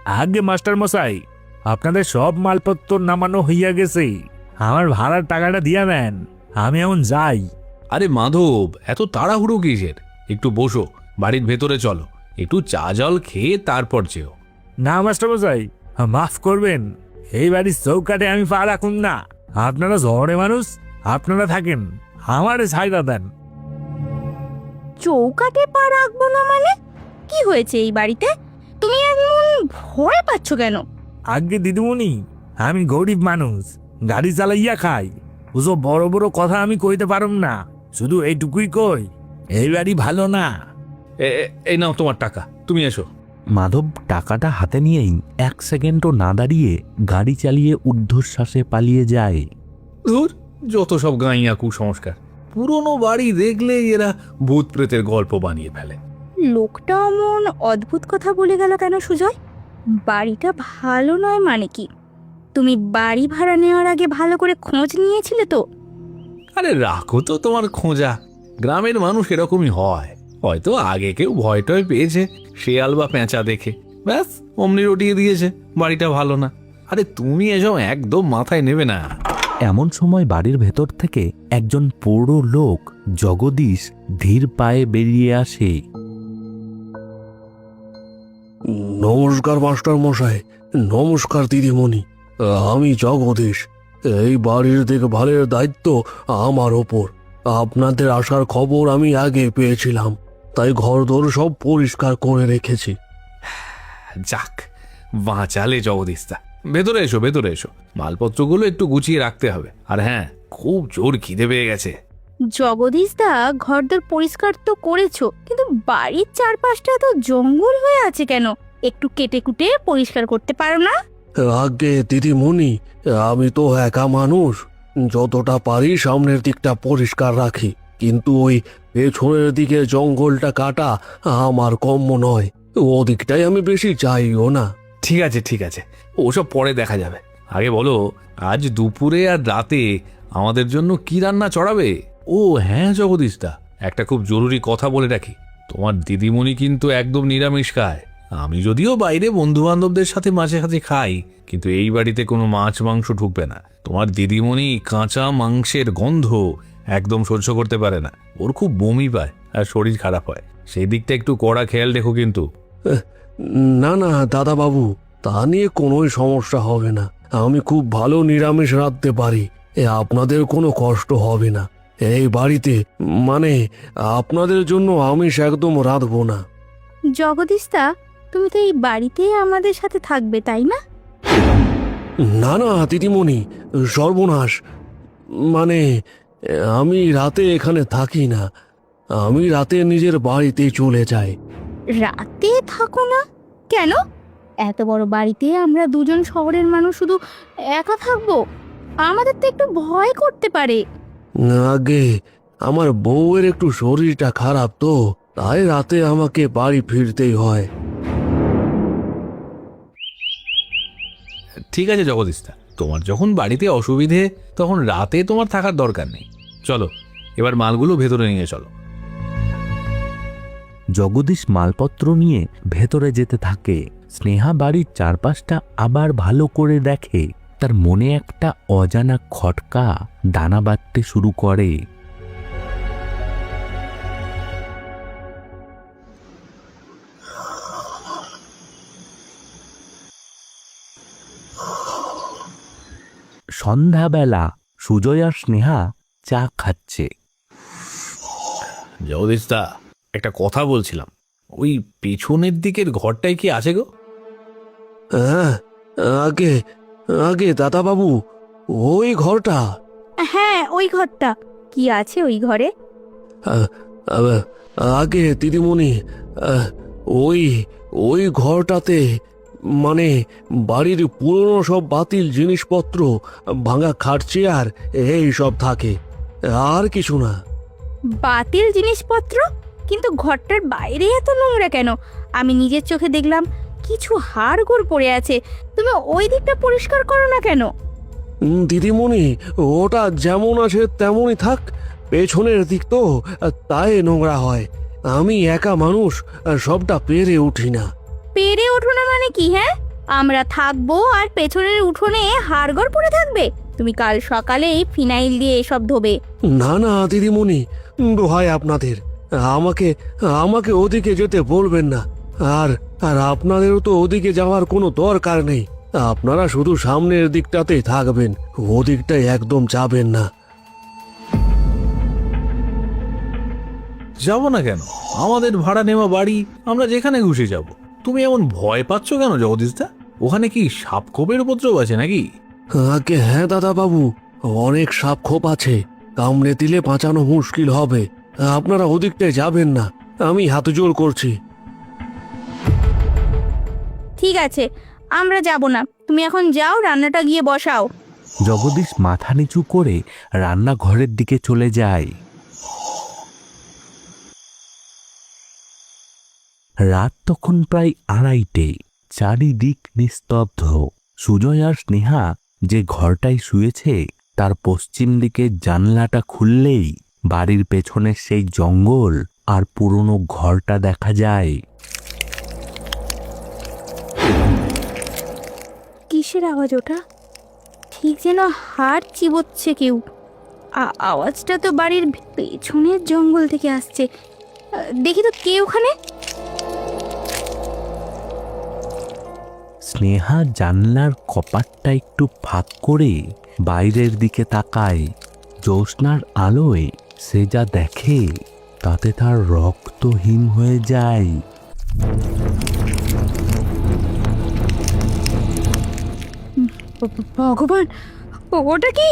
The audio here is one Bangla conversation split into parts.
আগে মাস্টার মশাই, আপনাদের সব মালপত্র নামানো হইয়া গেছে, আমার ভাড়ার টাকাটা দিয়া দেন, আমি এখন যাই। আরে মাধব, এত তাড়াহুড়ো কিসের? একটু বসো, বাড়ির ভেতরে চলো, একটু চা জল খেয়ে তারপর যেও। না মাস্টার মশাই, মাফ করবেন, এই বাড়ির চৌকাটে আমি পা রাখুন না। আপনারা শহরে মানুষ, আপনারা থাকেন, আমারে ছাইড়া দেন। চৌকাটে পা রাখবো না মানে? কি হয়েছে এই বাড়িতে? তুমি এমন ভয় পাচ্ছ কেন? আগে দিদিমণি, আমি গরিব মানুষ, গাড়ি চালাইয়া খাই, ওসব বড় বড় কথা আমি কইতে পারম না। শুধু এইটুকুই কই, এই বাড়ি ভালো না। এই নাও তোমার টাকা, তুমি এসো। মাধব টাকাটা হাতে নিয়েই 1 সেকেন্ডও না দাঁড়িয়ে গাড়ি চালিয়ে ঊর্ধ্বশ্বাসে পালিয়ে যায়। ধুর, যত সব গাঁইয়া কুসংস্কার, পুরনো বাড়ি দেখলেই এরা ভূত প্রেতের গল্প বানিয়ে ফেলে। লোকটা এমন অদ্ভুত কথা বলে গেল কেন সুজয়? বাড়িটা ভালো নয় মানে কি? তুমি বাড়ি ভাড়া নেওয়ার আগে ভালো করে খোঁজ নিয়েছিলে তো? আরে রাখো তো তোমার খোঁজা, গ্রামের মানুষ এরকমই হয়, হয়তো আগে কেউ ভয় টয় পেয়েছে শেয়াল বা পেঁচা দেখে, ব্যাস অমনি রটিয়ে দিয়েছে বাড়িটা ভালো না। আরে তুমি এসব একদম মাথায় নেবে না। এমন সময় বাড়ির ভেতর থেকে একজন পোড়ো লোক জগদীশ ধীর পায়ে বেরিয়ে আসে। নমস্কার মাস্টার মশাই, নমস্কার দিদিমণি, আমি জগদীশ। এই বাড়ির দেখভালের দায়িত্ব আমার ওপর। আপনাদের আসার খবর আমি আগে পেয়েছিলাম, তাই ঘরদোর সব পরিষ্কার করে রেখেছি। যাক, বাঁচালে জগদীশদা। ভেতরে এসো, ভেতরে এসো, মালপত্রগুলো একটু গুছিয়ে রাখতে হবে। আর হ্যাঁ, খুব জোর খিদে পেয়ে গেছে। জগদীশদা, ঘরদোর পরিষ্কার তো করেছো, কিন্তু বাড়ির চারপাশটা তো জঙ্গল হয়ে আছে কেন? একটু কেটে কুটে পরিষ্কার করতে পারো না? আগে দিদিমণি, আমি তো একা মানুষ, যতটা পারি সামনের দিকটা পরিষ্কার রাখি, কিন্তু ওই পেছনের দিকে জঙ্গলটা কাটা আমার কম্য নয়, ওদিকটাই আমি বেশি চাইও না। ঠিক আছে, ঠিক আছে, ওসব পরে দেখা যাবে। আগে বলো, আজ দুপুরে আর রাতে আমাদের জন্য কি রান্না চড়াবে? ও হ্যাঁ জগদীশদা, একটা খুব জরুরি কথা বলে রাখি, তোমার দিদিমণি কিন্তু একদম নিরামিষ খায়। আমি যদিও বাইরে বন্ধু বান্ধবদের সাথে মাঝে মাঝে খাই, কিন্তু এই বাড়িতে কোনো মাছ মাংস ঢুকবে না। তোমার দিদিমণি কাঁচা মাংসের গন্ধ একদম সহ্য করতে পারে না, ওর খুব বমি পায় আর শরীর খারাপ হয়। সেই দিকটা একটু কড়া খেয়াল রেখো কিন্তু। না না দাদাবাবু, তা নিয়ে কোনোই সমস্যা হবে না, আমি খুব ভালো নিরামিষ রাঁধতে পারি, আপনাদের কোনো কষ্ট হবে না। এই বাড়িতে মানে আপনাদের জন্য আমিষ একদম রাঁধবো না। জগদীশদা, তুমি তো এই বাড়িতেই আমাদের সাথে থাকবে, তাই না? না না দিদিমণি, সর্বনাশ, মানে আমি রাতে এখানে থাকি না, আমি রাতে নিজের বাড়িতেই চলে যাই। রাতে থাকো না কেন? এত বড় বাড়িতে আমরা দুজন শহরের মানুষ শুধু একা থাকবো, আমাদের তো একটু ভয় করতে পারে। আগে আমার বউয়ের একটু শরীরটা খারাপ তো, তাই রাতে আমাকে বাড়ি ফিরতেই হয়। ঠিক আছে জগদীশদা, তোমার যখন বাড়িতে অসুবিধে তখন রাতে তোমার থাকার দরকার নেই। চলো এবার মালগুলো ভেতরে নিয়ে চলো। জগদীশ মালপত্র নিয়ে ভেতরে যেতে থাকে। স্নেহা বাড়ির চারপাশটা আবার ভালো করে দেখে। তার মনে একটা অজানা খটকা দানা বাঁধতে শুরু করে। সন্ধ্যাবেলা সুজয় আর স্নেহা চা খাচ্ছে। জগদীশদা, একটা কথা বলছিলাম, ওই পেছনের দিকের ঘরটায় কি আছে গো? হ্যাঁ, আগে আগে দাদাবাবু, ওই ঘরটা। হ্যাঁ, ওই ঘরটা। কি আছে ওই ঘরে? আগে দিদিমণি, ওই ওই ঘরটাতে মানে বাড়ির পুরনো সব বাতিল জিনিসপত্র, ভাঙা খাট চেয়ার এই সব থাকে, আর কিছু না। বাতিল জিনিসপত্র? কিন্তু ঘরটার বাইরে এত নোংরা কেন? আমি নিজের চোখে দেখলাম কিছু হাড়গোড় পড়ে আছে। তুমি ওই দিকটা পরিষ্কার করো না কেন? দিদিমণি, ওটা যেমন আছে তেমনই থাক, পেছনের দিক তো, তাই নোংরা হয়। আমি একা মানুষ, সবটা পেরে উঠি না। পেরে ওঠো না মানে কি? হ্যাঁ, আমরা থাকবো আর পেছনের উঠোনে হাড়গড় পড়ে থাকবে? তুমি কাল সকালেই ফিনাইল দিয়ে এসব ধোবে। না না দিদিমণি, দোহাই আপনাদের, আমাকে আমাকে ওদিকে যেতে বলবেন না। আর আর আপনাদেরও তো ওদিকে যাওয়ার কোনো দরকার নেই। আপনারা শুধু সামনের দিকটাতেই থাকবেন, ওদিকটায় একদম যাবেন না। যাব না কেন? আমাদের ভাড়া নেওয়া বাড়ি, আমরা যেখানে খুশি যাব। তুমি এমন ভয় পাচ্ছ কেন জগদীশদা? ওখানে কি সাপ খোপের উপদ্রব আছে নাকি? আগে হ্যাঁ দাদা বাবু, অনেক সাপ খোপ আছে, কামড়ে দিলে বাঁচানো মুশকিল হবে। আপনারা ওদিকটায় যাবেন না, আমি হাত জোর করছি। ঠিক আছে, আমরা যাব না। তুমি এখন যাও, রান্নাটা গিয়ে বসাও। জগদীশ মাথা নিচু করে রান্নাঘরের দিকে চলে যায়। রাত তখন প্রায় 2:30। চারিদিক নিস্তব্ধ। সুজয় আর স্নেহা যে ঘরটায় শুয়েছে তার পশ্চিম দিকের জানলাটা খুললেই বাড়ির পেছনের সেই জঙ্গল আর পুরনো ঘরটা দেখা যায়। কিসের আওয়াজ ওটা? ঠিক যেন হাড় চিবোচ্ছে কেউ। আওয়াজটা তো বাড়ির পেছনের জঙ্গল থেকে আসছে। দেখি তো কে ওখানে। স্নেহা জানলার কপাটটা একটু ফাঁক করে বাইরের দিকে তাকায়। জ্যোৎস্নার আলোয় সে যা দেখে তাতে তার রক্ত হিম হয়ে যায়। ভগবান, ওটা কি?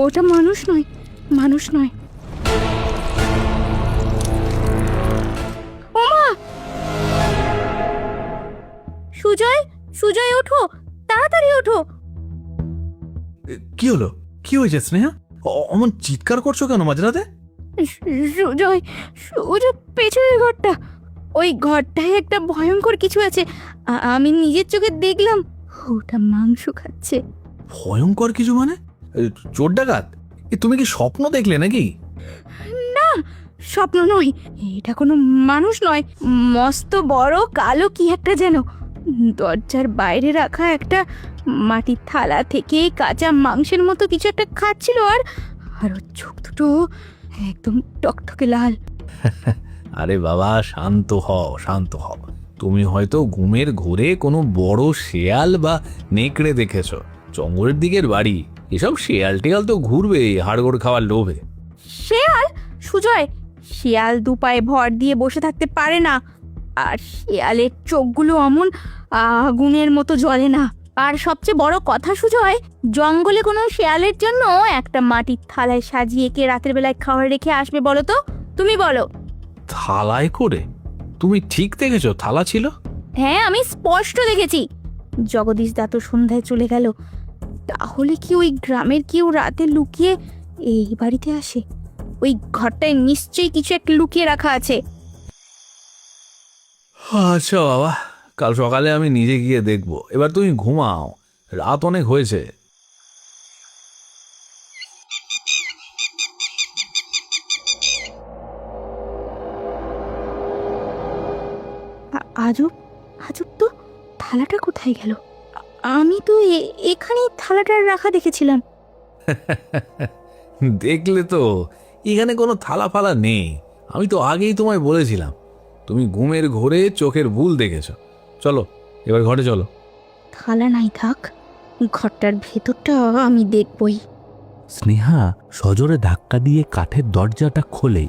ওটা মানুষ নয়, মানুষ নয়। ওমা! সুজয়, সুজয় ওঠো, তাড়াতাড়ি ওঠো। কি হলো? কি হয়েছে স্নেহা? অমন চিৎকার করছো কেন মাঝরাতে? সুজয়, সুজয়, পেছনের ঘরটা, ওই ঘরটায় একটা ভয়ঙ্কর কিছু আছে। আমি নিজের চোখে দেখলাম, ওটা মাংস খাচ্ছে। ভয়ঙ্কর কিছু মানে? চোর ডাকাত? তুমি কি স্বপ্ন দেখলে নাকি? না, স্বপ্ন নয়, এটা কোনো মানুষ নয়। মস্ত বড় কালো কি একটা যেন দরজার বাইরে রাখা একটা মাটির থালা থেকে কাঁচা মাংসের মতো কিছু একটা খাচ্ছিল। আর আর ওর চোখ দুটো একদম টকটকে লাল। আরে বাবা, শান্ত হও, শান্ত হও। তুমি হয়তো ঘুমের ঘোরে কোনো বড় শেয়াল বা নেকড়ে দেখেছো। জঙ্গলের দিকের বাড়ি, এসব শেয়াল টেয়াল তো ঘুরবে হাড়গোড় খাওয়ার লোভে। শেয়াল? সুজয়, শিয়াল দুপায়ে ভর দিয়ে বসে থাকতে পারে না। আর শিয়ালের চোখগুলো অমন আগুনের মতো জ্বলে না। আর সবচেয়ে বড় কথা সুজয়, জঙ্গলে কোনো শেয়ালের জন্য একটা মাটির থালায় সাজিয়ে কে রাতের বেলায় খাবার রেখে আসবে বলো তো? তুমি বলো। থালায় করে? তুমি ঠিক দেখেছো থালা ছিল? হ্যাঁ, আমি স্পষ্ট দেখেছি। জগদীশ দা তো সন্ধ্যায় চলে গেল। তাহলে কি ওই গ্রামের কেউ রাতে লুকিয়ে এই বাড়িতে আসে? ওই ঘরটায় নিশ্চয়ই কিছু একটা লুকিয়ে রাখা আছে। আচ্ছা বাবা, কাল সকালে আমি নিজে গিয়ে দেখবো। এবার তুমি ঘুমাও, রাত অনেক হয়েছে। আজব, আজব তো, থালাটা কোথায় গেল? আমি তো এখানেই থালাটা রাখা দেখেছিলাম। দেখলে তো, এখানে কোনো থালা ফালা নেই। আমি তো আগেই তোমায় বলেছিলাম, তুমি ঘুমের ঘোরে চোখের ভুল দেখেছ। চলো এবার ঘরে চলো। থালা নাই থাক, ঘরটার ভেতরটা আমি দেখবই। স্নেহা সজোরে ধাক্কা দিয়ে কাঠের দরজাটা খোলে।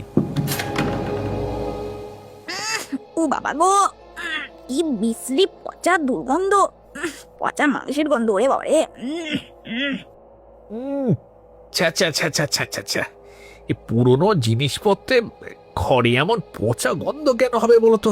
ও বাবা গো, কি বিশ্রী পচা দুর্গন্ধ, পচা মাংসের গন্ধ। ওরে বাবা রে! এই পুরনো জিনিসপত্রে ঘরে এমন পচা গন্ধ কেন হবে বলো তো?